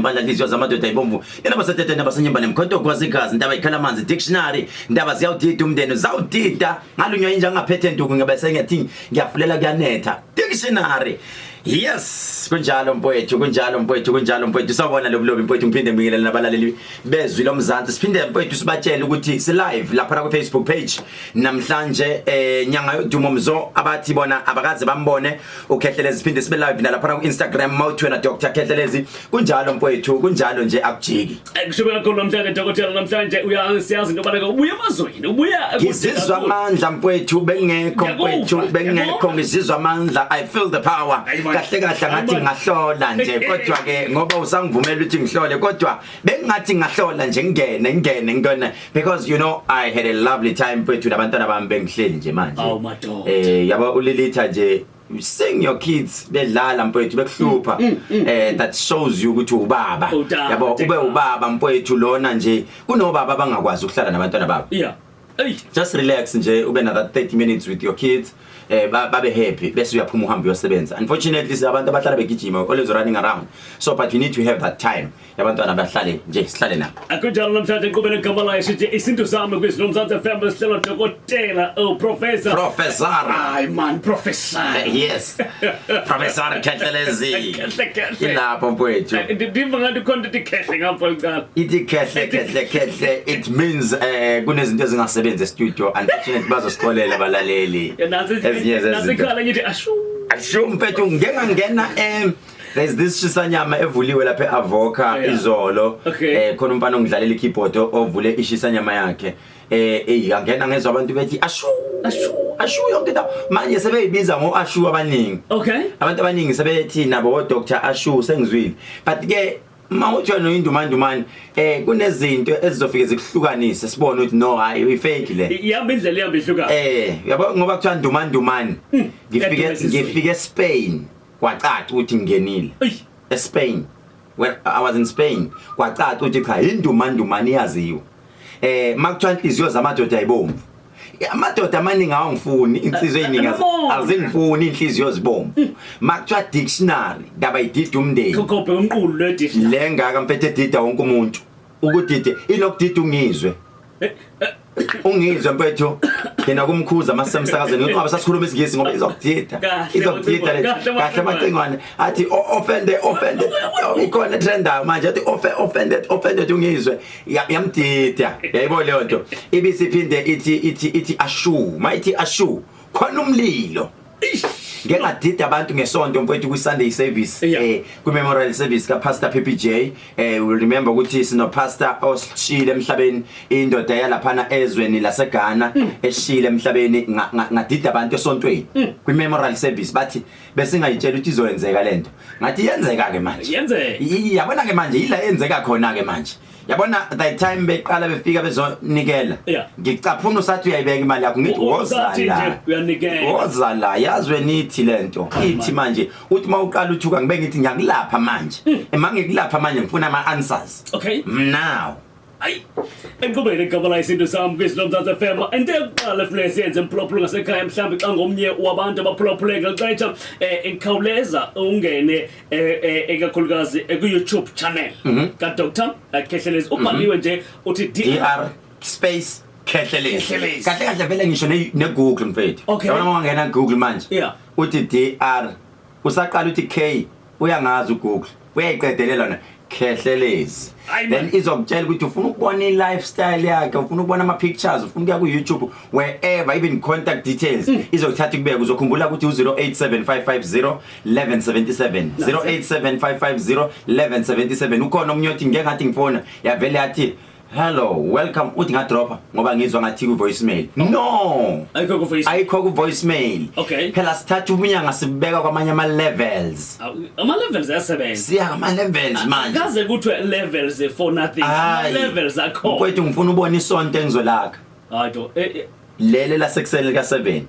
ngempandla inhliziyo zamadoda ayibomvu yena basethethe nabasenyimba nemkhonto kwazi igazi indaba ikhala amanzi dictionary indaba ziyawudida umndeni zawudida ngalunywa inja ngaphethe nduku ngabe sengathi ngiyafulela kuyanetha dictionary. Yes, kunjalo mfowethu sabona lobulobi mfowethu ngiphinde ngibingelela nabalaleli bezwi lomzansi siphinde mfowethu sibatshela ukuthi si live lapha ku Facebook page namhlanje nyanga yodumo mzo abathi bona abakaze bambone uKhehlelezi siphinde sibe live nalapha ku Instagram mawuthwena Dr Khehlelezi kunjalo mfowethu kunjalo nje akujiki kushuba kakhulu namhlanje dokotela namhlanje uyasiyazi into baleka ubuya emazweni ubuya ngizizwa amandla mfowethu bengekho ngizizwa amandla I feel the power kahle ngathi ngahlola nje kodwa ke ngoba usangivumela ukuthi ngihlole kodwa bengathi ngahlola nje ngingene because you know I had a lovely time mfethu nabantwana bami bengihleli nje manje yabo ulilitha nje sing your kids bedlala mfethu bekuhlupha that shows you ukuthi ubaba yabo ube ubaba mfethu lona nje kunobaba abangakwazi ukuhlala nabantwana babo just relax nje ube na that 30 minutes with your kids babe happy bese uyaphuma uhambe uyosebenza. Unfortunately abantu abahlala begijima always running around so but you need to have that time yabantwana bahlale nje sihlale nabo akunjalo namhlanje iqhubele igama layo sithi isinto sami kwizinomzansi FM sihlelo dokotela professor ay man professor yes professor Khehlelezi ilapho mfowethu ndiva ngathi content ikhehle ngapho ngalo ithi khehle it means kunezinto ezingasebenza e-studio unfortunately bazosikolela abalaleli nasikhala ngithi ashu mfethu ngengangena there's this shisanyama evuliwe lapha eAvoca izolo khona umfana ongidlalela ikeyboard ovule ishisanyama yakhe yangena ngezwe abantu bethi ashu yonke into manje sebeyibiza ngoashu abaningi abantu abaningi sebethi nabo Dr Ashu sengizwile but ke mawuthi wena indumandumani kunezinto ezizofike zikuhlukanise sibone ukuthi no hayi fake le ihamba indlela ihamba ihluka yabo ngoba kuthiwa ndumandumani ngifike Spain kwacaca ukuthi ngingenile eSpain when I was in Spain kwacaca ukuthi cha indumandumani yaziwa makuthiwa inhliziyo zamadoda ayibomvu amadoda amaningi awangifuni insizwe eziningi azingifuni inhliziyo zibomvu makuthiwa dictionary ndaba idida umndeni khokophe umqulu le dictionary lengaka mfethe dida wonke umuntu ukudide ilokudida ungizwe mfethu yena kumkhuza masemsakazweni ngoba sasikhuluma isingisi ngoba izokudida kahle amacengwane athi offended ikhona trend manje athi offended ungizwe yamdida yayibona leyo nto ibisiphinde ithi ashu mayithi ashu khona umlilo ngengadida abantu ngesonto mfowethu ku Sunday service ku memorial service ka Pastor PPJ we remember ukuthi sino pastor oshile emhlabeni indoda yalaphana ezweni laseGhana eshile emhlabeni ngadida abantu esontweni ku memorial service bathi bese ngayitshela ukuthi izoyenzeka lento ngathi yenzeka ke manje yabona ke manje ila yenzeka khona ke manje yabona that time beqala befika bezonikela ngicaphuna usathi uyayibeka imali yakho ngithi wozala yazwe nithi lento ithi manje uthi mawuqala uthuka ngibe ngithi ngiyakulapha manje mangikulapha manje ngifuna ama answers now ay engqubele igama isinto sami kwizinomzansi FM enteqala flex yenze imphulaphula ngasekhaya mhlambi xa ngomnye wabantu abaphulaphuleka xetsha enkhawuleza ungene ekakhulukazi ku YouTube channel ka Dr Khehlelezi ubhaliwe nje uthi DR space Khehlelezi kahle vele ngisho ne Google mfethu yabona ungena Google manje uthi DR usaqala uthi K uyangazi uGoogle uyayiqedelela na Khehlelezi then izokutshela ukuthi ufuna ukubona i-lifestyle yakhe ufuna ukubona ama-pictures ufuna ukuya ku-YouTube wherever even contact details izokuthatha kubeka uzokhumbula ukuthi u-087 550 1177 087 550 1177 ukhona omunye othi ngeke ngathi ngifona yavele yathi hello welcome uthi ngadropha ngoba ngizwa ngathi ku voicemail no ayikho ku voicemail phela sithatha ubunyanga sibeka kwamanye ama levels ayasebenza siya ama levels manje akaze kuthiwe levels for nothing levels akho mfowethu ngifuna ubona isonto engizolaka hayi lele lasekuseni ka7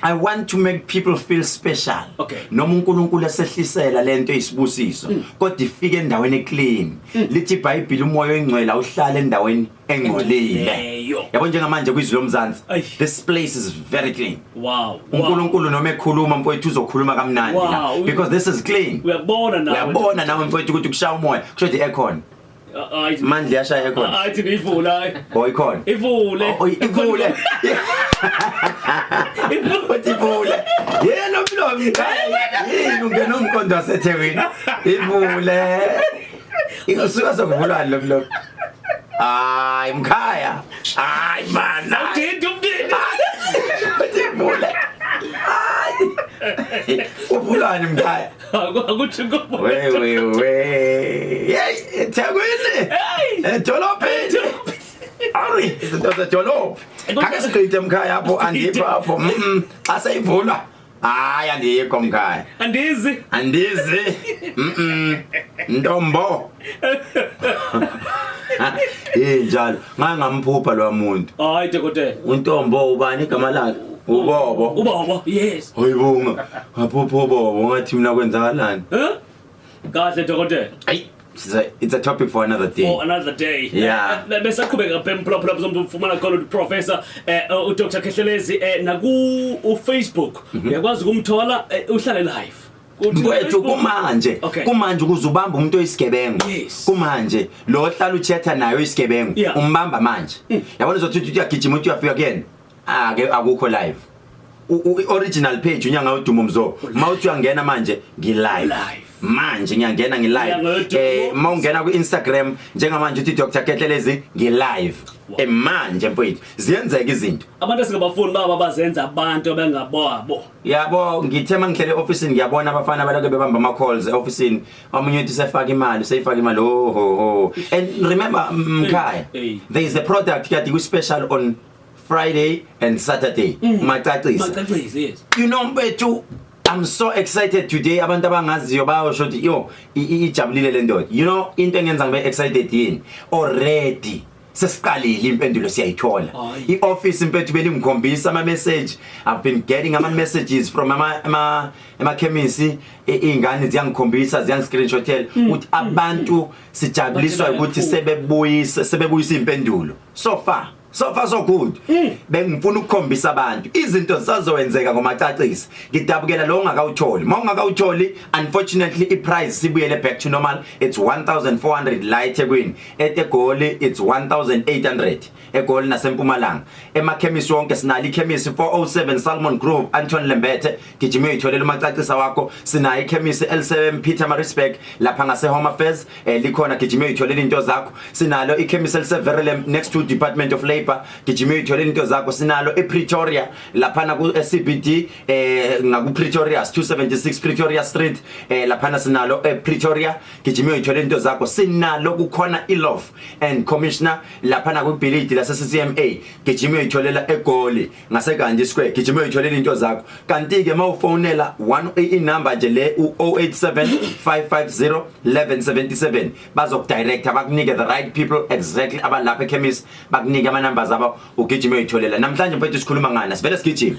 I want to make people feel special noma uNkulunkulu esehlisela lento eyisibusiso kodwa ifike endaweni eclean lithi iBhayibheli umoya oyingcwele awuhlala endaweni engcolile yabo njengamanje kwizwi lomzansi this place is very clean uNkulunkulu noma ekhuluma mfowethu uzokhuluma kamnandi la because this is clean uyabona nawe mfowethu ukuthi kushaya umoya kusho the aircon manje yashaya aircon athi ngivula boycon ivule ivule ivule yena mlomi yini ungena umkondo waseThekwini ivule ikusuka sokuvulani lo mlomi hayi mkhaya hayi man umdidi ivule uvulani mkhaya akuthi ngoba we hey Thekwini edolobheni Ari, izinto zedolobha. Ake siqithe mkhaya apho andipho apho. Aseyivulwa. Hayi andikho mkhaya. Andizi. Ntombo. Njalo. Ngangamphupha lo muntu. Hayi dokotela. uNtombo ubani igama lakhe? Ubobo, yes. Hoyibonga. Ngaphupha ubobo ngathi mina kwenzakalani? Kahle dokotela. Hayi. It's a topic for another day. Yeah. Besaqhubeka phela uzomfumana khona uprofessor uDr Kehlelezi naku Facebook. Uyakwazi ukumthola uhlale live. Mfowethu kumanje ukuzubamba umuntu oyisigebengu kumanje lo ohlala uchatha nayo isigebengu umbamba manje yabona uzothi uyagijima uthi uyafika kuyena akukho live original page unyanga udumo mzo mawuthi uyangena manje ngi-live manje ngiyangena ngi-live mawungena ku-Instagram njengamanje uthi Dr Kehlelezi ngi-live manje mfowethu ziyenzeka izinto abantu esingabafuni baba bazenza abantu bengababo yabo ngithe mangihlele office ngiyabona abafana balake bebamba ama calls office omunye uthi sefaka imali oh and remember mkhaya there is a product kade ku special on Friday and Saturday Macacisa yes you know mfethu I'm so excited today abantu abangaziyo bayosho ukuthi yo ijabulile le ndoda you know into engenza ngibe excited yini already sesiqalile impendulo siyayithola ioffice impethu belingikhombisa ama message I've been getting ama messages from ama chemist ingane ziyangikhombisa ziyangiscreenshotela ukuthi abantu sijabuliswa ukuthi sebebuyisa impendulo so far so good bengifuna ukukhombisa abantu izinto zisazowenzeka ngomacacisi ngidabukela lo ongakawutholi mawungakawutholi unfortunately iprice sibuyele back to normal it's 1400 la eThekwini eGoli it's 1800 eGoli naseMpumalanga emakhemisi wonke sinali ikhemisi 407 Salmon Grove Anton Lembethe gijima uyitholela umacacisa wakho sinayi ikhemisi L7 Peter Maritzburg lapha ngase Home Affairs likhona gijima uyitholela into zakho sinalo ikhemisi L7 next to Department of Labor gijima uyitholela into zakho sinalo ePretoria lapha na ku CBD ngaku Pretoria 276 Pretoria Street lapha sinalo ePretoria gijima uyitholela into zakho sinalo kukhona iLove and Commissioner lapha na ku Bility la CCMA gijima uyitholela eGoli ngase Gandhi Square gijima uyitholela into zakho kanti ke mawufonela inumber nje le u087 550 1177 bazokudirect abakunike the right people exactly abalapha eChemist bakunike ama numbers aba ugijima uyitholela namhlanje mfethu sikhuluma ngani sivele sigijima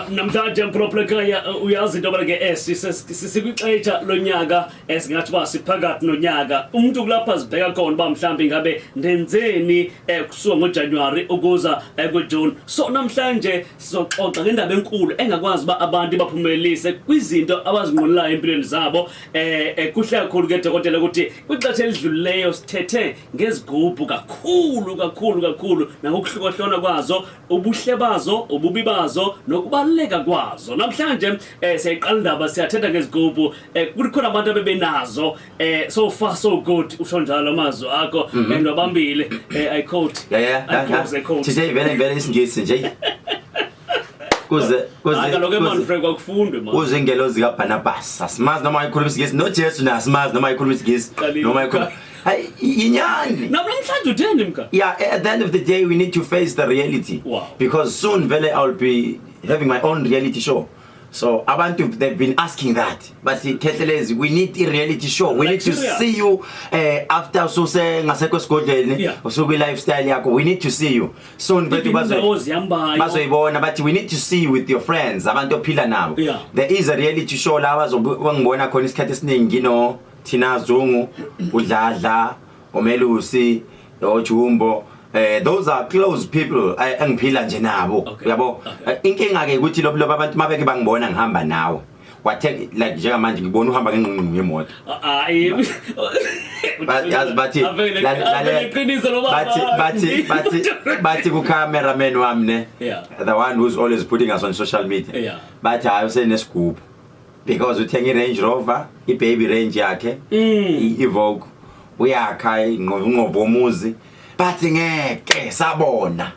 namhlanje mproplekaya uyazi into baleke sikwixetsha lonyaka esingathi basiphakathi nonyaka umuntu kulapha sibheka khona ba mhlambi ngabe ndenzeni kusuka ngoJanuary ukuza kuJune so namhlanje sizoxoxa ngendaba enkulu engakwazi ba abantu baphumelelise kwizinto abazinqonelayo empilweni zabo kuhle kakhulu ke dokotela ukuthi kwixesha elidlulileyo sithethe ngezigubhu kakhulu nangokuhlukahlona kwazo ubuhle bazo ububi bazo nokubaleka kwazo namhlanje siyayiqala indaba siyathetha ngezigubhu kukhona abantu abebenazo so far so good usho njalo amazwi akho ndwabambile I quote today vele isingisi nje kuze akaloke man Frank akufundwe man kuze ingelozi kaBarnabas asimazi noma ikhuluma isigisi no Jesu nasimazi noma ikhuluma isigisi noma ikhuluma inyani namhlanje utheni mka yeah at the end of the day we need to face the reality because soon vele I'll be having my own reality show So abantu they've been asking that, but Kethlezi, we need a reality show. We need to see you after ususe ngasekho esigodleni usuku lifestyle yakho. We need to see you soon. Bazoyibona, but we need to see you with your friends abantu ophila nabo. There is a reality show la bazongibona khona isikhathi esiningi, you know, Tina Zungu, uDladla, Omelusi, Jumbo. Those are close people engiphila nje nabo, yabo. Inkinga ke ukuthi lo abantu mabeke bangibona ngihamba nawe, wathe like njengamanje ngibona uhamba ngenqinqi ngemoto, bathi ku cameraman wami ne, the one who's always putting us on social media, bathi ayose nesigubhu because uthenga iRange Rover, ibaby range yakhe, iEvoque uyakha ingqobo umuzi. Bathi ngeke sabona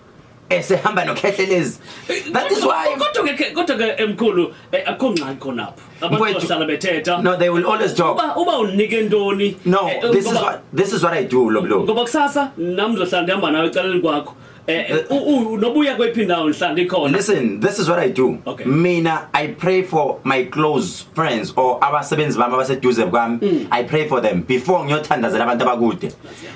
esehamba noKhethelezi. That is why kodwa ke emkhulu akhonqali khonapho abantu bahlala bethetha. No, they will always talk. Uba unike ntoni? No, this is what I do, Loblo. Ngoba kusasa nami zohlala ndihamba nawe eceleni kwakho. Nobuya kwephi ndawo nhlala ikhona. Listen, this is what I do. Mina, I pray for my close friends or abasebenzi bami abaseduze kwami. I pray for them before ngiyothandazela abantu abakude,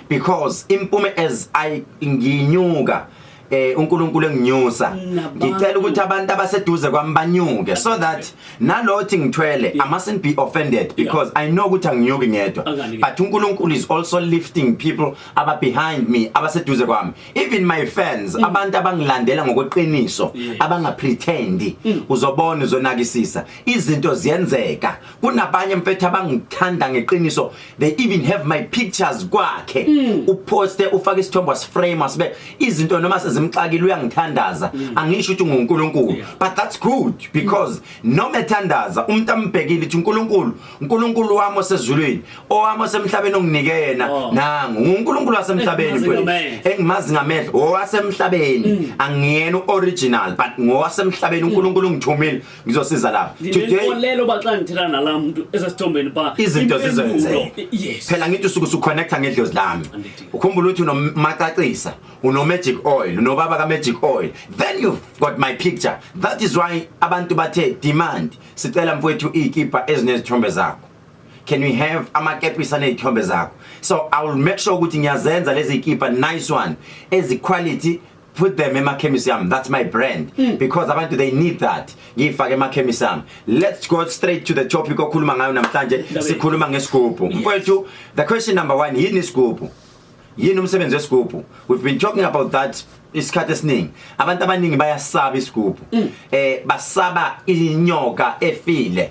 because impume as I nginyuka uNkulunkulu enginyusa, ngicela ukuthi abantu abaseduze kwami banyuke, so that nalothi ngithwele I mustn't be offended, because I know ukuthi anginyuki ngedwa, but uNkulunkulu is also lifting people aba behind me abaseduze kwami, even my fans, abantu abangilandela ngokweqiniso, abangapretend. Uzobona uzonakisisa izinto ziyenzeka. Kunabanye mfethu abangithanda ngeqiniso, they even have my pictures kwakhe, uposte ufake isithombe wasiframe asibe izinto noma zimxakile uyangithandaza, angisho ukuthi nguNkulunkulu, but that's good, because noma ethandaza umuntu ambhekile ukuthi uNkulunkulu wami osezulwini, owami osemhlabeni onginike yena, nangu uNkulunkulu wasemhlabeni mfethu engimazi ngamehlo, owasemhlabeni, angiyena uoriginal, but ngowasemhlabeni uNkulunkulu ngithumile ngizosiza lapha. Today lelo baxa ngithela nalamuntu esesithombeni ba izinto zizenzeka. Phela ngithi usuku uconnecta ngedlozi lami, ukhumbula ukuthi unomacacisa, unomagic oil, unobaba kaMagic Oil, then you've got my picture. That is why abantu bathe demand sicela mfowethu ikipa ezinezithombe zakho. Can we have amakepisa nezithombe zakho? So I will make sure ukuthi ngiyazenza lezi kipa nice one as quality, put them emakhemisi yami. That's my brand, because abantu they need that. Ngifake emakhemisi yami. Let's go straight to the topic okhuluma ngayo namhlanje. Sikhuluma ngesigubhu. Mfowethu, the question number 1, yini isigubhu? Yini umsebenzi wesigubhu? We've been talking about that isikhathi esiningi. Abantu abaningi bayasaba isigubhu. Basaba inyoka efile.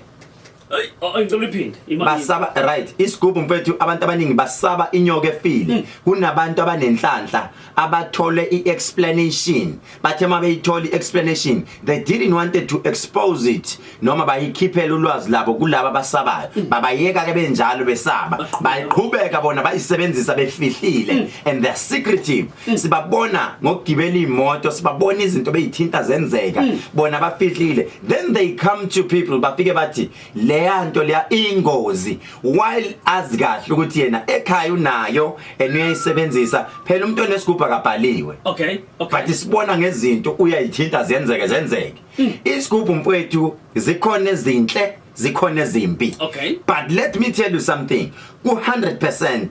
Basaba, right, isigubhu mfethu abantu abaningi basaba inyoka efile. Kunabantu abanenhlanhla abathole iexplanation, bathe mabeyithola iexplanation, they didn't wanted to expose it noma bayikhiphela ulwazi labo kulabo abasabayo, babayeka ke benjalo besaba, baqhubeka bona bayisebenzisa befihlile, and they're secretive. Sibabona ngokugibela imoto, sibabona izinto beyithinta zenzeka, bona bafihlile, then they come to people bafike bathi leyanto leya ingozi, while azi kahle ukuthi yena ekhaya unayo enuyayisebenzisa, phela umuntu onesigubhu akabhaliwe. But sibona ngezinto uyayithinta zenzeke. Isigubhu mfowethu zikhona ezinhle, zikhona ezimbi. But let me tell you something, ku 100%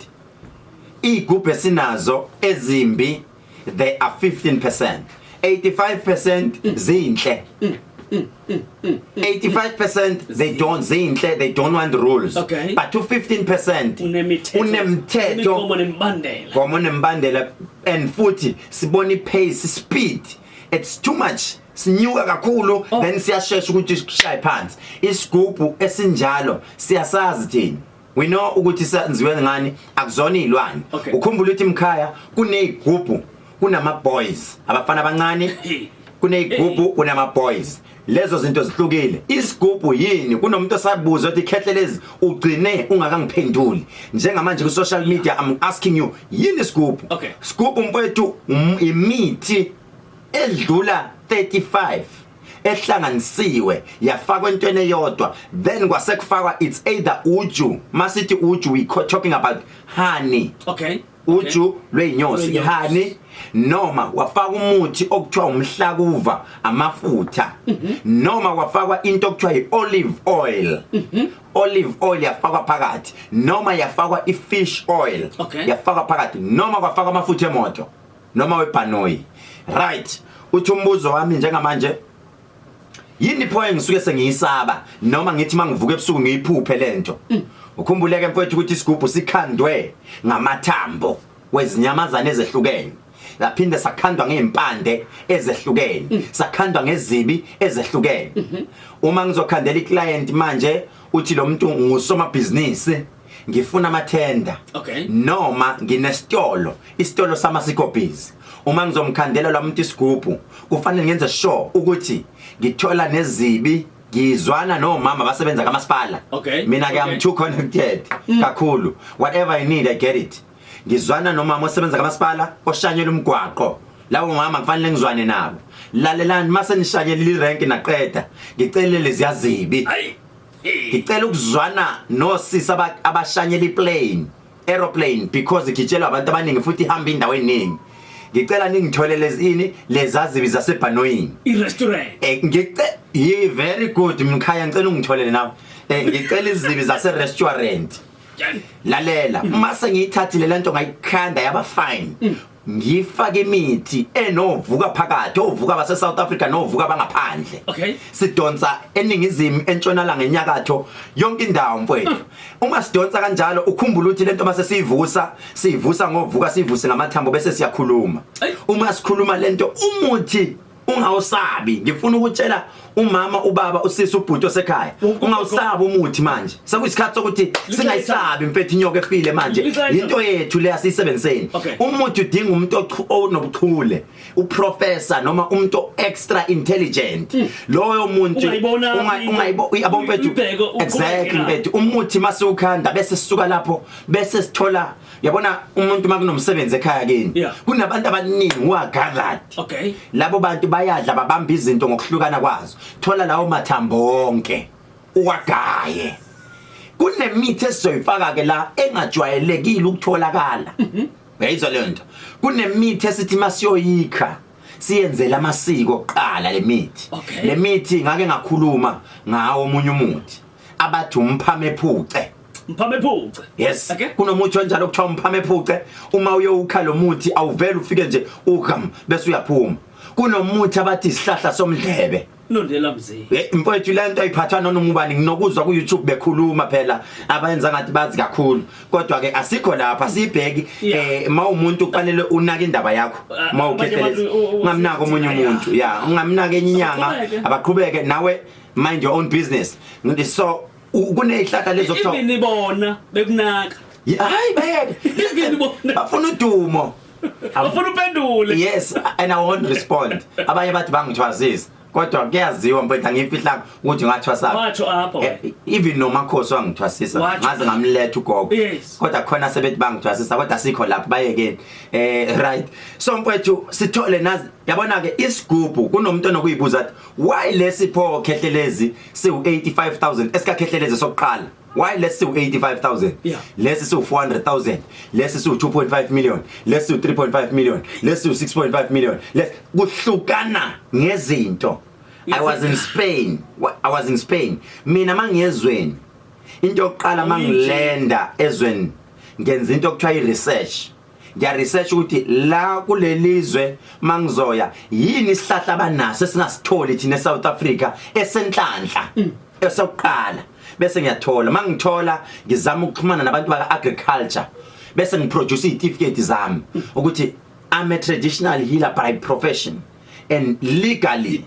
igubhu esinazo ezimbi, they are 15%. 85% zinhle. 85% they don't want the rules, but to 15% unemthetho ngomo nembandela, and futhi sibona pace, speed, it's too much, sinyuka kakhulu, then siyashesha ukuthi sishaye phansi. Isigubhu esinjalo siyasazi thina, we know ukuthi senziwe ngani, akuzona izilwane. Ukhumbula ukuthi imkhaya kunezigubhu, kunama boys abafana abancane, kunezigubhu kunama boys, lezo zinto zihlukile. Isigubhu yini? Kunomuntu osabuza ukuthi Kethlezi ugcine ungakangiphenduli njengamanje ku social media. I'm asking you, yini isigubhu? Isigubhu mfowethu imithi edlula 35 ehlanganisiwe yafakwa entweni eyodwa then kwasekufakwa it's either uju masithi uju we talking about honey okay uju lweinyosi honey noma wafaka umuthi okuthiwa umhlakuva amafutha noma wafakwa into okuthiwa olive oil olive oil yafakwa phakathi noma yafakwa ifish oil yafakwa phakathi noma kwafakwa amafutha emoto noma webhanoyi right uthi umbuzo wami njengamanje yini pho engisuke sengiyisaba noma ngithi mangivuka ebusuku ngiyiphuphe lento ukhumbuleke mfowethu ukuthi isigubhu sikhandwe ngamathambo wezinyamazana ezehlukene laphinda sakhandwa ngempande ezehlukene sakhandwa ngezibi ezehlukene uma ngizokhandela iclient manje uthi lo muntu ngusoma business ngifuna amathenda noma nginesitolo isitolo samasikobhizi uma ngizomkhandela lo muntu isigubhu kufanele ngenze sure ukuthi ngithola nezibi ngizwana nomama basebenza kamasipala mina ke am too connected kakhulu whatever I need I get it ngizwana nomama osebenza kamasipala oshanyela umgwaqo lawo mama kufanele ngizwane nabo lalelani mase nishanyela irank naqeda ngicela leziyazibi ngicela ukuzwana nosisa abashanyela iplane aeroplane because ngitshelwa abantu abaningi futhi ihamba indawo eningi ngicela ningithole lezini lezazibi zasebhanoyini irestaurant very good mkhaya ngicela ungitholele nawe ngicela izibi zase restaurant lalela mase ngiyithathile lento ngayikhanda yaba fine ngifake imithi enovuka phakathi ovuka base South Africa novuka bangaphandle sidonsa eningizimu entshonalanga enyakatho yonke indawo mfowethu uma sidonsa kanjalo ukhumbula ukuthi lento mase siyivusa ngovuka sivuse ngamathambo bese siyakhuluma uma sikhuluma lento umuthi ungawusabi ngifuna ukutshela umama ubaba usisi ubhuti osekhaya ungawusabi umuthi manje sekuyisikhathi sokuthi singayisabi mfethu inyoka efile manje into yethu le asisebenziseni umuthi udinga umuntu onobuchule uprofessor noma umuntu extra intelligent loyo muntu ungayibona mfethu exactly mfethu umuthi masukhanda bese sisuka lapho bese sithola yabona umuntu makunomsebenzi ekhaya kini kunabantu abaningi wagathad labo bantu bayadla babamba izinto ngokuhlukana kwazo thola lawo mathambo wonke uwagaye kunemithi esizoyifaka ke la engajwayelekile ukutholakala uyayizwa lento kunemithi esithi masiyoyikha siyenzela amasiko oqala le mithi ngake ngakhuluma ngawo omunye umuthi abathi umphamephuce mphamephuce yes kunomuthi onjalo okuthiwa umphamephuce uma uyowukha lo muthi awuvele ufike nje ukham bese uyaphuma kunomuthi abathi isihlahla somdlebe nondela mzee mfowethu lento ayiphathana nomubani nginokuzwa ku YouTube bekhuluma phela abayenza ngathi bazi kakhulu kodwa ke asikho lapha sibheki umuntu kufanele unake indaba yakho mawukhetheleza ungamnaka omunye umuntu ungamnaka enyinyanga abaqhubeke nawe mind your own business so kunezihlahla lezo kuthiwa even ibona bekunaka hayi beke even ibona bafuna udumo afuna uphendule yes and I won't respond abanye bathi bangithwazisa kodwa kuyaziwa mfethu angifihla ukuthi ngathwasa watho apho even nomakhosi wangithwasisa ngaze ngamletha ugogo kodwa khona sebethi bangithwasisa kodwa sikho lapho bayekeni right so mfethu sithole nazi yabona ke isigubhu kunomuntu onokuyibuza athi why lesipho khehlelezi siu 85000 esikakhehlelezi sokuqala why lesi siu 85000 lesi siu 400000 lesi siu 2.5 million lesi siu 3.5 million lesi siu 6.5 million kuhlukana ngezinto I was in Spain mina mangiyezweni into yokuqala mangilenda ezweni ngenza into okuthiwa i-research ngiya-research ukuthi la kulelizwe mangizoya yini isihlahla abanaso esingasitholi thina eSouth Africa esenhlanhla esokuqala bese ngiyathola mangithola ngizama ukuxhumana nabantu baka-agriculture bese ngiproduce certificate zami ukuthi I'm a traditional healer by profession and legally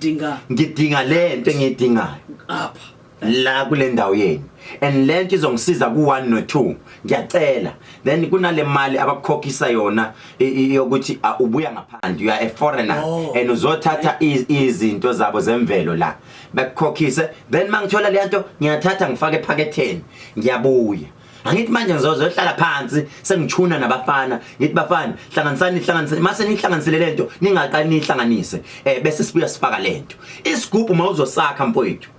ngidinga lento engiyidingayo apha la kule ndawo yeni and lento izongisiza ku1 no2 ngiyacela then kunale mali abakukhokhisa yona yokuthi ubuya ngaphandle you are a foreigner and uzothatha izinto zabo zemvelo la bakukhokhise then mangithola lento ngiyathatha ngifake ephaketheni ngiyabuya Angithi manje ngizohlala phansi sengichuna nabafana ngithi bafana hlanganisani mase nihlanganisele lento ningaqali nihlanganise bese sibuya sifaka lento isigubhu mawuzosakha mfowethu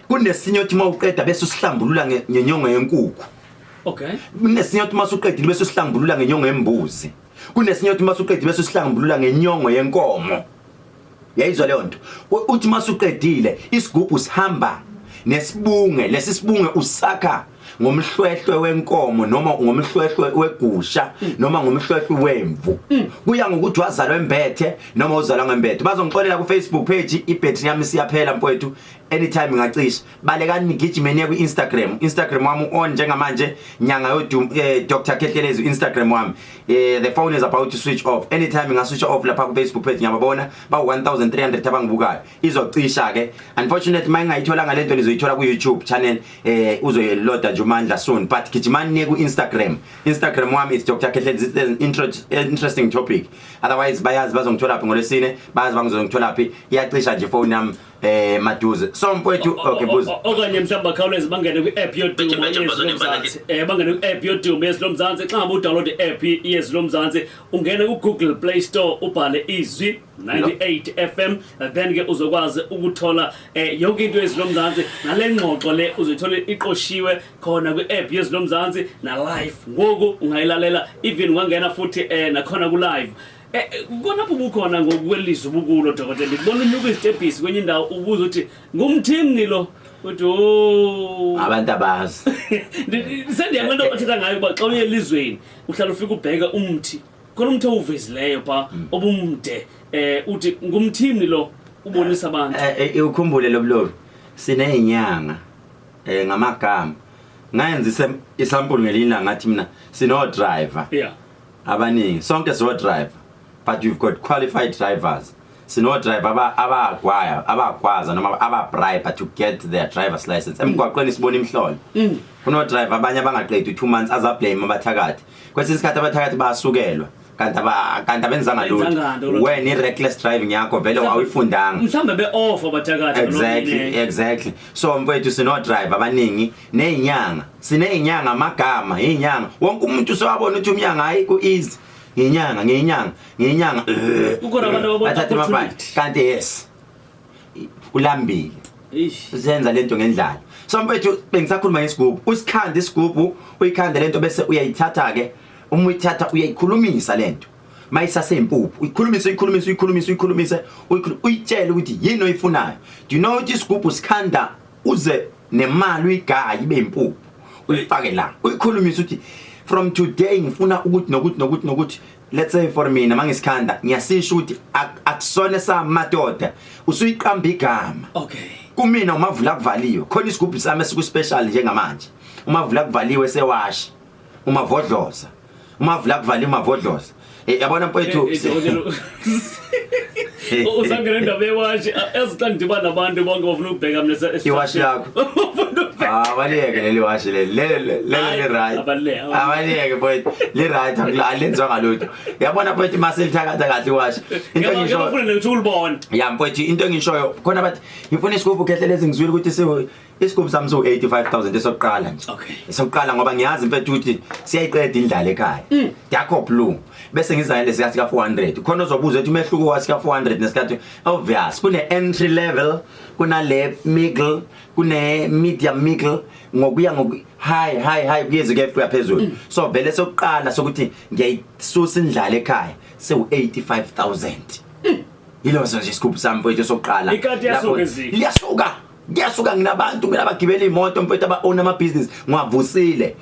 kunesinye othi mawuqeda bese usihlambulula ngenyongo yenkukhu okay kunesinye othi masuqedile bese usihlambulula ngenyongo yembuzi kunesinye othi masuqedile bese usihlambulula ngenyongo yenkomo yayizwa leyo nto uthi masuqedile isigubhu sihamba nesibunge lesibunge usakha ngomhlwehlwe wenkomo noma ngomhlwehlwe wegusha noma ngomhlwehlwe wemvu kuya ngokuthi wazalwa embethe noma uzalwa ngembethe bazongixolela ku Facebook page ibattery yami siyaphela mfowethu anytime ngacisha balekani ngigijimene ku Instagram wami on njengamanje nyanga yodum Dr Khehlelezi Instagram wami the phone is about to switch off anytime ngaswitch off lapha ku Facebook page ngiyababona ba 1300 abangibukayo izocisha ke unfortunately mayingayithola ngalento nizoyithola ku YouTube channel uzoyiloda nje Mandla soon but gijimani ku Instagram wami is Dr Khehlelezi. It's an interesting topic otherwise bayazi bazongithola lapha ngolesine bayazi bangizongithola lapha iyacisha nje phone yami maduze so mfowethu okay buza okanye mhlamba khawuleza bangene ku app yodumo yesilomzansi bangene ku app yodumo yesilomzansi xa ngabe udownload i-app yesilomzansi ungene ku Google Play Store ubhale izwi 98 FM then ke uzokwazi ukuthola yonke into yesilomzansi nale ngxoxo le uzoyithola iqoshiwe khona ku app yesilomzansi na live ngoku ungayilalela even ungangena futhi nakhona ku live kona bukhona ngokwelizwe ubukulo dokotela ngibona unyuka izitebhisi kwenye indawo ubuza uthi ngumthini lo uthi abantu abazi sendiyamento othetha ngayo ba xa uye elizweni uhlala ufika ubheka umthi khona umthi ovuzileyo pha obumde uthi ngumthini lo ubonisa abantu ukhumbule lobulo sinezinyanga ngamagama ngayenza isample ngelinga ngathi mina sino driver yeah abaningi sonke so driver but you've got qualified drivers sino driver abagwaza noma ababribe to get their driver's license emgwaqweni sibona imhlolo kuno driver abanye abangaqedi 2 months azablame abathakathi kwesinye isikhathi abathakathi bayasukelwa kanti abenzanga lutho wena reckless driving yakho vele awuyifundanga mhlambe be-offer bathakathi exactly so mfowethu sino driver abaningi nezinyanga sinezinyanga amagama izinyanga wonke umuntu usewabona ukuthi umnyanga hayi ku easy ngenyanga ukona abantu ababona kanti yes ulambile usenza lento ngendlala so mfowethu bengisakhuluma ngesigubhu usikhanda isigubhu uyikhanda lento bese uyayithatha ke uma uyithatha uyayikhulumisa lento mayisasempuphu uyikhulumise uyitshela ukuthi yini oyifunayo do you know ukuthi isigubhu sikhanda uze nemali uyigaya ibe impuphu uyifake la uyikhulumisa ukuthi from today ngifuna ukuthi nokuthi let's say for mina mangisikhanda ngiyasisho ukuthi akusone samadoda usuyiqamba igama okay kumina umavula kuvaliwe khona isigubhu sami esiku special njengamanje umavula kuvaliwe sewashi umavodloza umavula kuvaliwe umavodloza yabona mfowethu uzangena indaba yewashi ezithandibana nabantu bonke bafuna ukubheka mina iwashi yakho baleke leli washi le right abaleke mfowethu le right akulenzwa ngalutho yabona mfowethu maselithakatha kahle iwashi into ngisho ngifuna ukuthi ulibone ya mfowethu into engishoyo khona bathi ngifuna isigubhu Khehlelezi ngizwile ukuthi isigubhu sami so 85000 esokuqala nje okay esokuqala ngoba ngiyazi mfowethu ukuthi siyayiqeda indlala ekhaya yakho blue bese ngizayele sikathi ka 400 khona uzobuza ukuthi umehluko wasika 400 nesikhathi obvious kune entry level kunale middle kune medium middle ngokuya high kuyeze kuya phezulu so vele sokuqala sokuthi ngiyayisusa indlala ekhaya se 85000 yilo nje isigubhu sami mfowethu sokuqala ngiyasuka nginabantu abagibela imoto mfowethu aba-own ama-business ngwavusile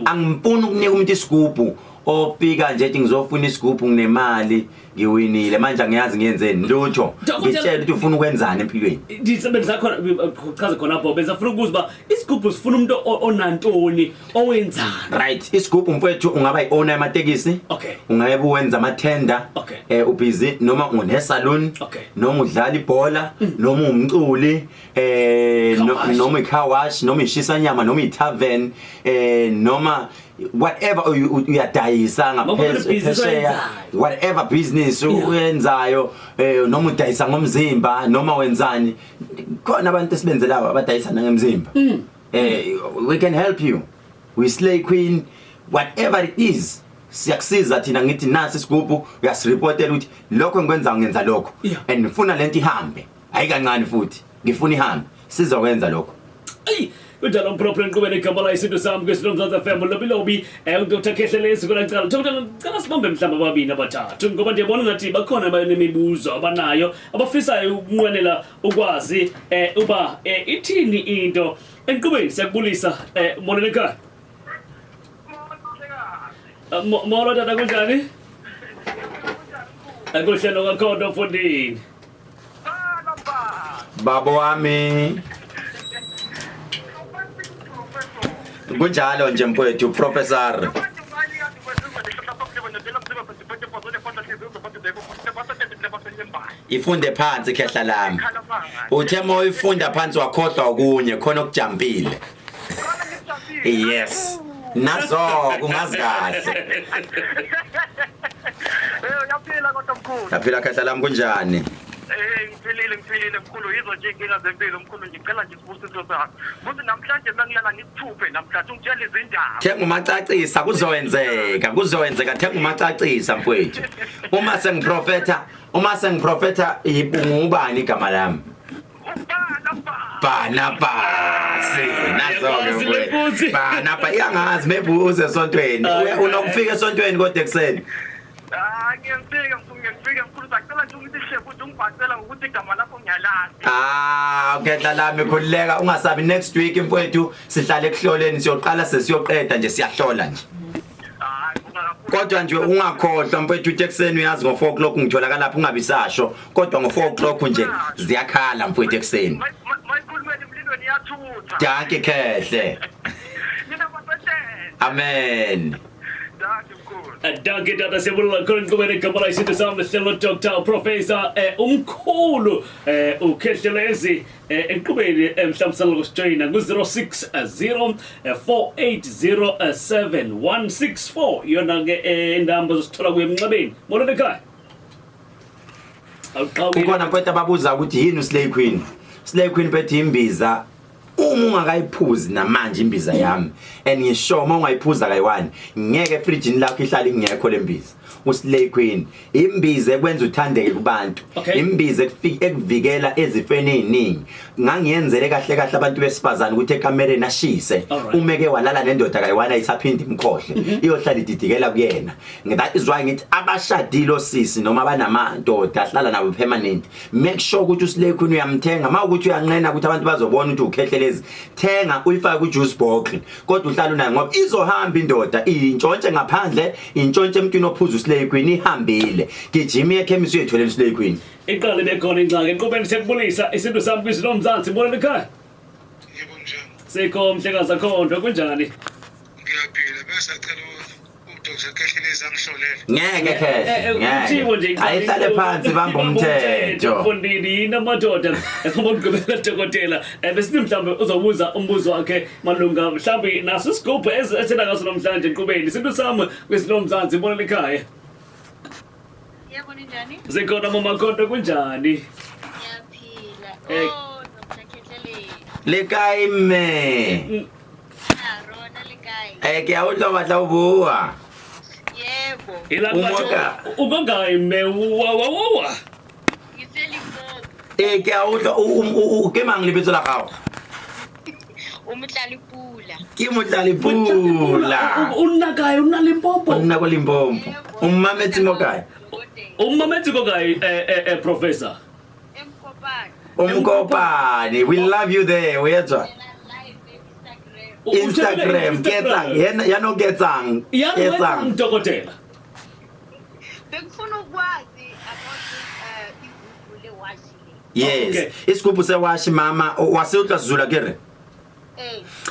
angifuni ukunika umuntu isigubhu ofika nje ethi ngizofuna isigubhu nginemali ngiwinile manje angiyazi ngiyenzeni lutho ngitshela ukuthi ufuna ukwenzani empilweni ndisebenza khona chaza khona lapho bezafuna ukuziba isigubhu sifuna umuntu onantoni owenzana right isigubhu mfowethu ungaba yi-owner yamatekisi ungabe uwenza ama-tender ubhizi noma une-salon noma udlala ibhola noma umculi noma i-car wash noma ishisa nyama noma i-tavern noma whatever uyadayisa ngaphesheya whatever business uyenzayo noma udayisa ngomzimba noma wenzani khona abantu esibenzelayo abadayisa ngemzimba we can help you we slay queen, whatever it is. Siyakusiza thina ngithi nasi isigubhu uyasirepotela ukuthi lokho ngikwenza ngenza lokho and ngifuna lento ihambe ayikancane futhi ngifuna ihambe sizokwenza lokho kunjalo mproblem kube negama la isinto sami kwesilomzansi FM lobby uDr Khehlelezi kona ngicela sibambe mhlamba ababini abathathu ngoba ndiyabona ngathi bakhona abanemibuzo abanayo abafisayo ukunqwenela ukwazi uba ithini into enqubeni siyakubulisa molweni ekhaya molo tata kunjani akuhlelo kakhona mfundini babo wami kunjalo nje mfowethu professor ifunde phansi khehla lami uthe moyifunda phansi wakhohlwa okunye khona okujampile yes nazo kungazi kahle uyaphila kodwa mkhulu yaphila khehla lami kunjani ngifilile mkhulu yizo nje inkinga zempilo mkhulu ngicela nje sibusiso sakho futhi namhlanje bengilala ngikuthuphe namhlanje ungitshela izindaba thenga umacacisa kuzoyenzeka thenga umacacisa mfowethu uma sengiprofeta ngubani igama lami Barnabas nazo Barnabas iyangazi mebuze esontweni unokufika esontweni kodwa ekseni ngiyafika mkhulu sacela nje ukuthi shefu ukuthi ungibhacela ngokuthi igama lakho ngiyalazi ngedla lami khulileka ungasabi next week mfowethu sihlale ekuhloleni siyoqala sesiyoqeda nje siyahlola nje kodwa nje ungakhohlwa mfowethu uthi ekseni uyazi ngo4 o'clock ngitholakala lapha ungabisasho kodwa ngo4 o'clock nje ziyakhala mfowethu ekseni mayikhulumeni emlilweni iyathutha danke khehle amen danke tata siyabonga khona kube negama la isinto sami hlelo Dr Professor umkhulu uKhehlelezi enqubeni mhlawumbe ngokujoyina ku 0604807164 yona ke indamba zosithola kuye emnxebeni molweni ekhaya ukhona mfowethu ababuza ukuthi yini uSlay Queen Slay Queen bethi imbiza uma ungakayiphuzi namanje imbiza yami and ngisho uma ungayiphuza kayi1 ngeke efridgini lakho ihlale ingekho lembiza uSlay Queen imbiza ekwenza uthandeke kubantu imbiza ekuvikela ezifeni eziningi ngangiyenzele kahle abantu besifazana ukuthi ekamereni ashise umeke walala nendoda kayi1 ayisaphindi imkhohle iyohlala ididikela kuyena that is why ngithi abashadile osisi noma banamandoda ahlala nabo permanent make sure ukuthi uSlay Queen uyamthenga mawukuthi uyanqena ukuthi abantu bazobona ukuthi uKhehlelezi thenga uyifake kujuice box kodwa uhlala unayo ngoba izohamba indoda intshontshe ngaphandle intshontshe emntwini ophuza uSlay Queen ihambile gijima ekhemisi uyetholela uSlay Queen iqale bekhona ingxaki enqubeni sekubulisa isinto sami kwisilomzansi molweni ekhaya yebo njani sikho mhlekaza khona kunjani ngiyaphila bese acela uDr Khehlelezi angihlolele ngeke ngeke ayihlale phansi bamba umthetho mfundini yini amadoda esibogqibela dokotela bese mhlawumbe uzobuza umbuzo wakhe malunga mhlawumbe naso scope esena ngaso namhlanje enqubeni isinto sami kwisilomzansi molweni ekhaya yebo njani zikhona mama khona kunjani ngiyaphila Dr Khehlelezi lekaime rona likai kuyawudla badla ubuwa yebo umoka ukongayi me wa ngiselimpopo kuyawudla ukema ngilibitso la gago umhlalipula ke motlhalipula unakayo unalimpopo unna ko Limpopo ummametsi mo kae ummametsi ko kae professor umkopane we love you there uyezwa Instagram ketsang yana ketsang dokotela bengifuna ukwazi about igubhu lewashi yes isigubhu sewashi mama waseuhla sizula kere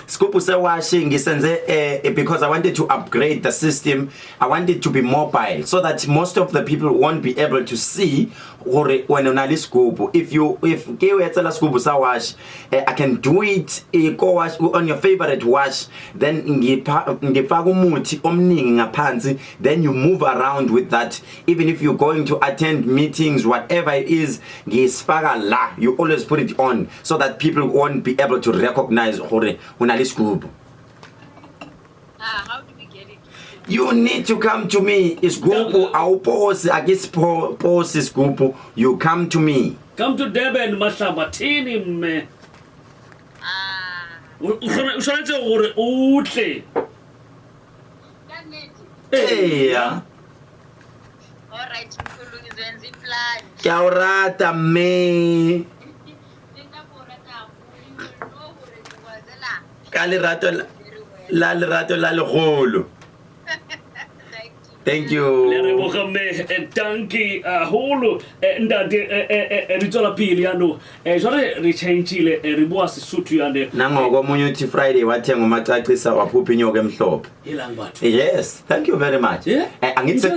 Scoop say washing ngisenze because I wanted to upgrade the system. I wanted to be mobile so that most of the people won't be able to see when unali scoop. If ke wetsela scoop sa wash, I can do it go wash on your favorite wash, then ngifaka umuthi omningi ngaphansi, then you move around with that. Even if you're going to attend meetings, whatever it is, ngisifaka la, you always put it on so that people won't be able to recognize unali scoop. You need to come to me. Isgubhu awupose akisipose isgubhu. You come to me. Come to Durban Mahlabathini mme. Ushonetse gore utle. Yeah. Alright, mkhulu ngizenza iplan. Kyaurata me. Kalirato la legolo. Thank you. Le re boga me danki holo ndade re tsola pele yano jwale re changeile re bua Sesotho yane Nangoko Community Friday wathenga umacacisa waphupha inyoka emhlophe. ilang batho. Yes, thank you very much. Yeah. Angithi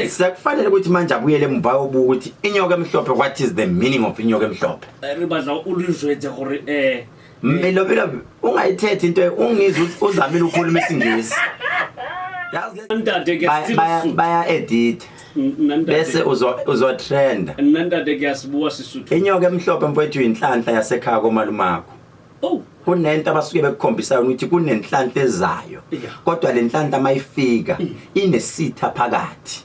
sekufanele ukuthi manje abuyele emva obuka ukuthi inyoka emhlophe, what is the meaning of inyoka emhlophe? Re badla uluzwetse gore Melo ungayithethe into ungizwe uzamile ukukhuluma isingisi. ndade ke Sesotho. Baya edit. Bese uzo trend. Nandade ke asibua Sesotho. Inyoka emhlophe mfowethu inhlanhla yasekhaya komalumakho. Oh, Kunento abasuke bekukhombisayo ukuthi kunenhlanhla ezayo. Kodwa le nhlanhla mayifika inesitha phakathi.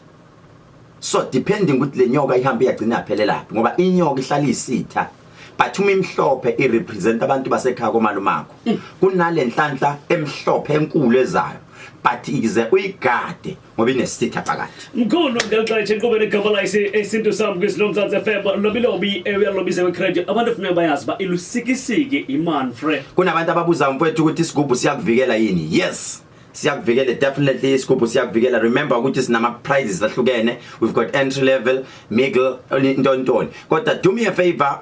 So depending ukuthi le nyoka ihamba iyagcina yaphelela laphi ngoba inyoka ihlala isitha. But uma imhlophe irepresent abantu basekhaya komalumakho. Kunale nhlanhla emhlophe enkulu ezayo. But ize uyigade ngoba inesitha phakathi. mkhulu ngexesha nkubele igama isinto sami kwisilomzantsi FM lobilobi uyalobise wecredit abantu kufanele bayazi ba ilusikisiki imanfre. Kunabantu ababuza mfowethu ukuthi isigubhu siyakuvikela yini? Yes. Siyakuvikela definitely isigubhu siyakuvikela. Remember ukuthi sinama prizes ahlukene. We've got entry level, middle, ntontoni. Kodwa do me a favor.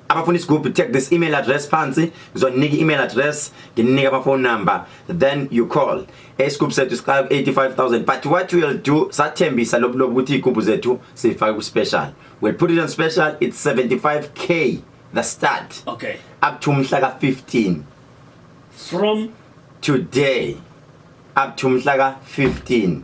Abafuna isigubhu, take this email address phansi, ngizonika email address, nginika ama phone number, then you call. Isigubhu sethu siqala 85,000. But what we'll do, sathembisa lobulobu ukuthi igubhu zethu sifake ku special. We'll put it on special. It's 75k the start. Okay. Up to mhla ka 15. From Today up to mhla ka 15.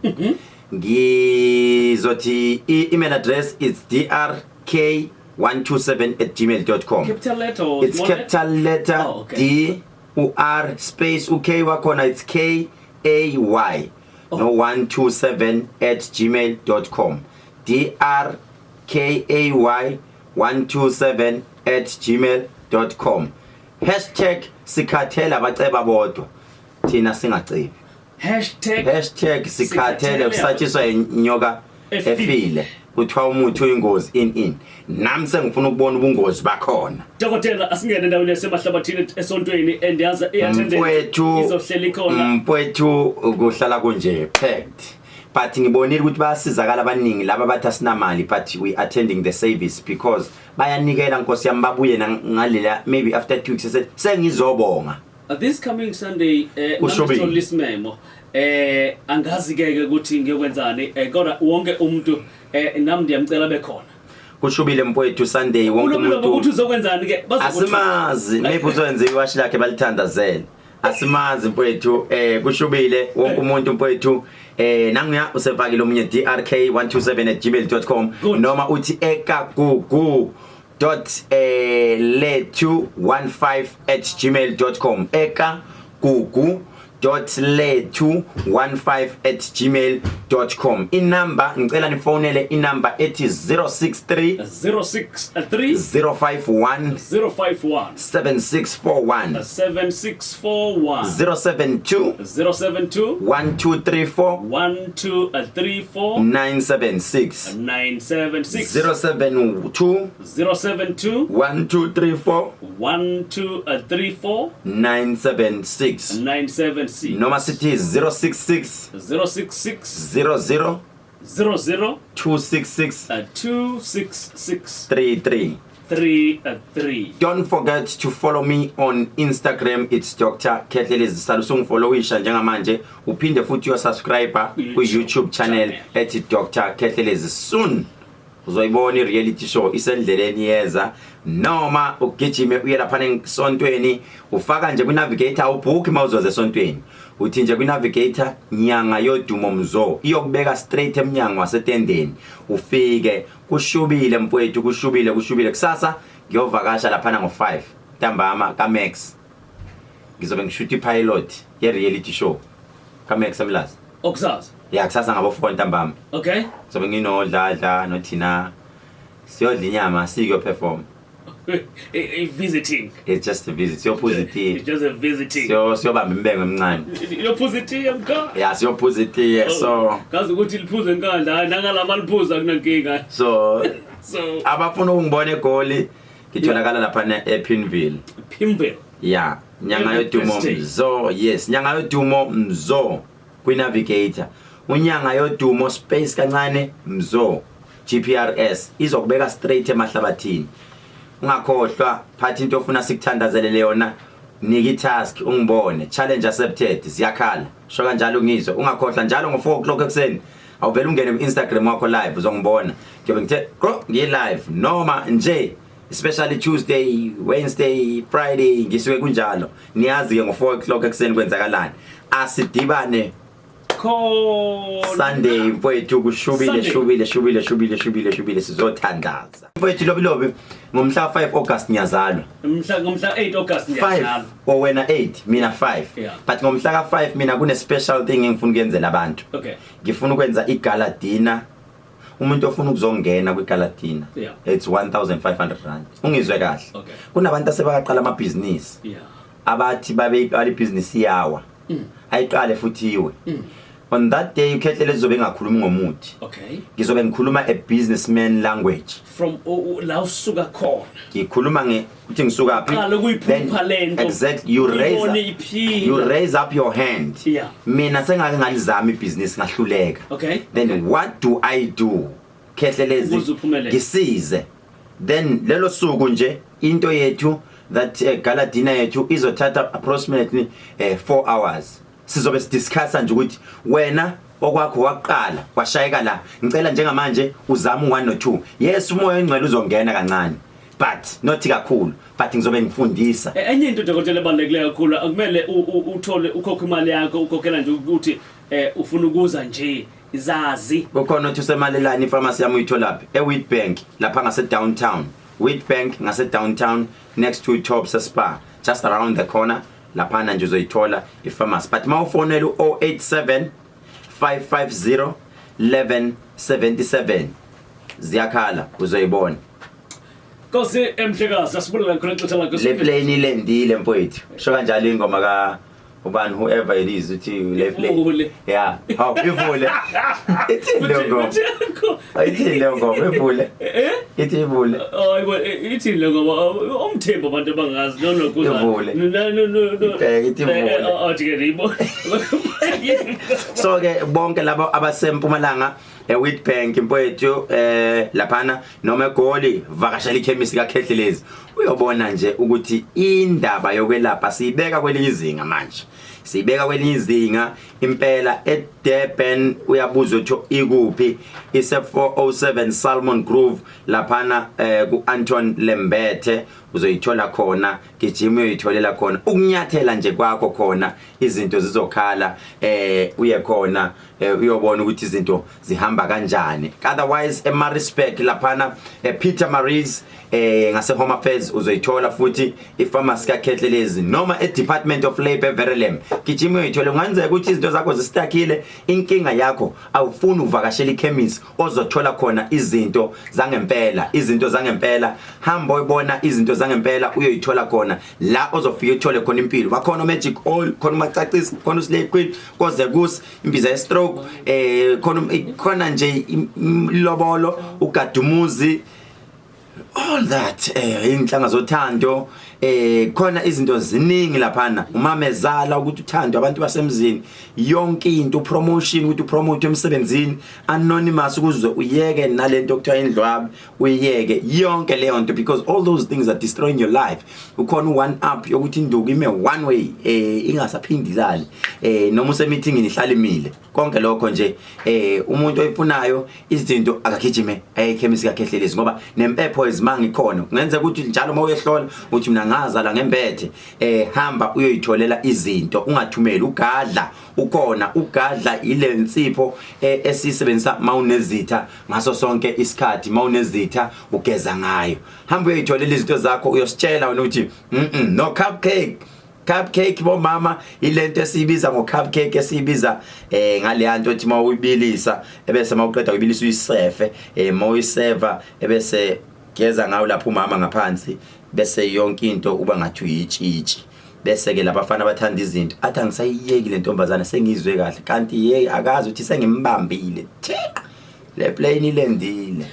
Ngizothi email address is drk127@gmail.com. capital letter or It's small capital letter Oh, okay. D-U-R space UK wakhona it's K-A-Y no 127@gmail.com. DRKAY 127@gmail.com. Hashtag sikhathela abaceba bodwa thina singacebi. Hashtag sikhathele kusatshiswa inyoka efile. Kuthiwa umuthi uyingozi in. Nami sengifuna ukubona ubungozi bakhona. Dokotela asingene endaweni yasemahlabathini esontweni endiyaza iattendance izohleli khona. Mfowethu ukuhlala kunje packed. But ngibonile ukuthi bayasizakala abaningi laba bathi asinamali but we attending the service because bayanikela Nkosi yami babuye ngalela maybe after 2 weeks said sengizobonga. This coming Sunday Ushobile. lisimemo angazi ke ukuthi ngiyokwenzani kodwa wonke umuntu nami ndiyamcela bekhona. Kushubile mfowethu Sunday wonke Umuntu umuntu uzokwenzani ke asimazi maybe uzoyenza iwashi lakhe balithandazela. Asimazi mfowethu kushubile wonke umuntu mfowethu nanguya usefakile omunye drk127@gmail.com noma uthi ekagugu .letu15@gmail.com ekagugu.letu15@gmail.com. inamba ngicela nifonele inamba ethi 063 051 7641 072 1234 976 072 1234 976 noma sithi 066 00 266 33. Don't forget to follow me on Instagram. It's Dr. Kethlelezi. Salusung followisha njengamanje uphinde futhi subscriber ku YouTube channel at Dr. Kethlelezi. Soon uzoyibona i-reality show isendleleni yeza noma ugijime uye lapha esontweni ufaka nje ku navigator ubook mawuzoze esontweni uthi nje ku navigator nyanga yodumo mzo iyokubeka straight emnyango wasetendeni ufike kushubile mfowethu kushubile kusasa ngiyovakasha lapha ngo5 ntambama kaMax ngizobe ngishuta ipilot ye reality show kaMax amlazi Okusaza. Ya kusasa ngabo 4 ntambama. Okay. Sobe nginodladla nothina siyodla inyama siyo perform. Visiting. It's just a visit. Siyophuza It's just a visiting. siyobamba imbengo emncane. Uyophuza itiye mka? Yeah, siyophuza itiye so kazi ukuthi liphuze nkandla nangalama liphuza kunankinga. so So abafuna ukungibona eGoli ngitholakala lapha ePinville. Pimville. Yeah, nyanga yodumo Mzo. Yes, nyanga yodumo Mzo kwiNavigator. Unyanga yodumo space kancane Mzo GPRS izokubeka straight emahlabathini. Ungakhohlwa phathi into ofuna sikuthandazele yona nika itask ungibone challenge accepted siyakhala sho kanjalo ngizwe ungakhohlwa njalo ngo4 o'clock ekseni awuvela ungene ku-Instagram wakho live uzongibona ngiyobe ngithe ngiye live noma nje especially Tuesday, Wednesday, Friday ngisuke kunjalo niyazi ke ngo4 o'clock ekseni kwenzakalani asidibane Sunday mfowethu kushubile sizothandaza mfowethu lobilobi ngomhla 5 August ngiyazalwa ngomhla 8 August ngiyazalwa wena 8 mina 5 Yeah. but ngomhla ka 5 mina kune special thing engifuna ukuyenzela abantu Okay. ngifuna ukwenza igala dinner umuntu ofuna ukuzongena kwigala dinner Yeah. it's 1500 rand ungizwe kahle Okay. kunabantu asebaqala ama business Yeah. abathi babeyiqala ibusiness yawa ayiqale futhi iwe on that day ukhethlele zobe ngakhuluma ngomuthi Okay. ngizobe ngikhuluma a businessman language From la usuka khona. ngikhuluma ukuthi ngisuka phi Qala kuyiphupha lento. exactly you raise up your hand Yeah. mina sengake ngalizama ibusiness ngahluleka Okay. then what do I do khethlelezi Ukuze uphumelele. ngisize then lelo suku nje into yethu that gala dinner yethu izothatha approximately 4 hours sizobe sidiscussa nje ukuthi wena okwakho waqala washayeka la ngicela njengamanje uzama u1 no 2 yes umoya engcwele uzongena kancane but not kakhulu but ngizobe ngifundisa Enye into dokotela ebalekile kakhulu akumele uthole ukhokha imali yakho ukhokhela nje ukuthi ufuna ukuza nje izazi kukhona uthi usemalelani ipharmacy yami uyitholaphi eWheatbank lapha ngase downtown Wheatbank ngase downtown next to Tops Spa just around the corner lapha nje uzoyithola ipharmacy but mawufonela u087 550 1177 ziyakhala uzoyibona Kosi emhlekazi asibulela khona ixesha lakho le plane ilendile mfowethu sho kanjalo ingoma ka ubani whoever it is uthi le plane yeah how ivule ithi le ngoma ivule ithi ivule ithi le ngoba umthembo abantu abangazi nokuza ithi ivule athi ke ribo so ke bonke labo abasempumalanga eWheatbank mfowethu laphana noma eGoli vakashela ikhemisi kaKhethlelezi uyobona nje ukuthi indaba yokwelapha siyibeka kwelinye izinga manje siyibeka kwelinye izinga impela eDurban uyabuza ukuthi ikuphi ise 407 Salmon Grove laphana kuAnton Lembethe uzoyithola khona gijima uyitholela khona ukunyathela nje kwakho khona izinto zizokhala uye khona uyobona ukuthi izinto zihamba kanjani otherwise eMaritzburg laphana Peter Maries ngase Home Affairs uzoyithola futhi ipharmacy kaKhethlelezi noma eDepartment of Labour Verulam gijima uyithola ngenzeka ukuthi izinto zakho zistakile inkinga yakho awufuni uvakashela ichemist ozothola khona izinto zangempela hamba uyibona izinto zangempela uyoyithola khona la ozofika uthole khona impilo bakhona magic oil khona macacisi khona uslay queen koze kus imbiza ye stroke khona nje ilobolo ugadumuzi all that inhlanga zothando khona izinto ziningi laphana umamezala ukuthi uthando abantu basemzini yonke into promotion ukuthi upromote emsebenzini anonymous ukuze uyeke nalento okuthiwa indlwabi uyeke yonke leyo nto because all those things are destroying your life ukhona one up yokuthi induku ime one way ingasaphindilali noma usemeetingini ihlala imile konke lokho nje umuntu oyifunayo izinto akagijime ekhemisi kaKhethlelezi ngoba nempepho ezimanga ikhona kungenzeka ukuthi njalo mawuyehlola uthi mina ngaza la ngembethe hamba uyoyitholela izinto ungathumeli ugadla ukhona ugadla ile nsipho esisebenzisa mawunezitha ngaso sonke isikhathi mawunezitha ugeza ngayo hamba uyoyitholela izinto zakho uyositshela wena uthi no cupcake cupcake bomama ilento esibiza ngo-cupcake esibiza ngale nto othi uma uyibilisa ebese mawuqeda uyibilisa uyisefe mawuyiseva ebese geza ngawo lapho umama ngaphansi bese yonke into uba ngathi uyitshitshi bese ke labafana bathanda izinto athi angisayiyeki le ntombazana sengizwe kahle kanti ye akazi ukuthi sengimbambile le plane ilendile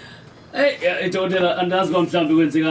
hey Dodela andazi mhlawumbe kwenzeka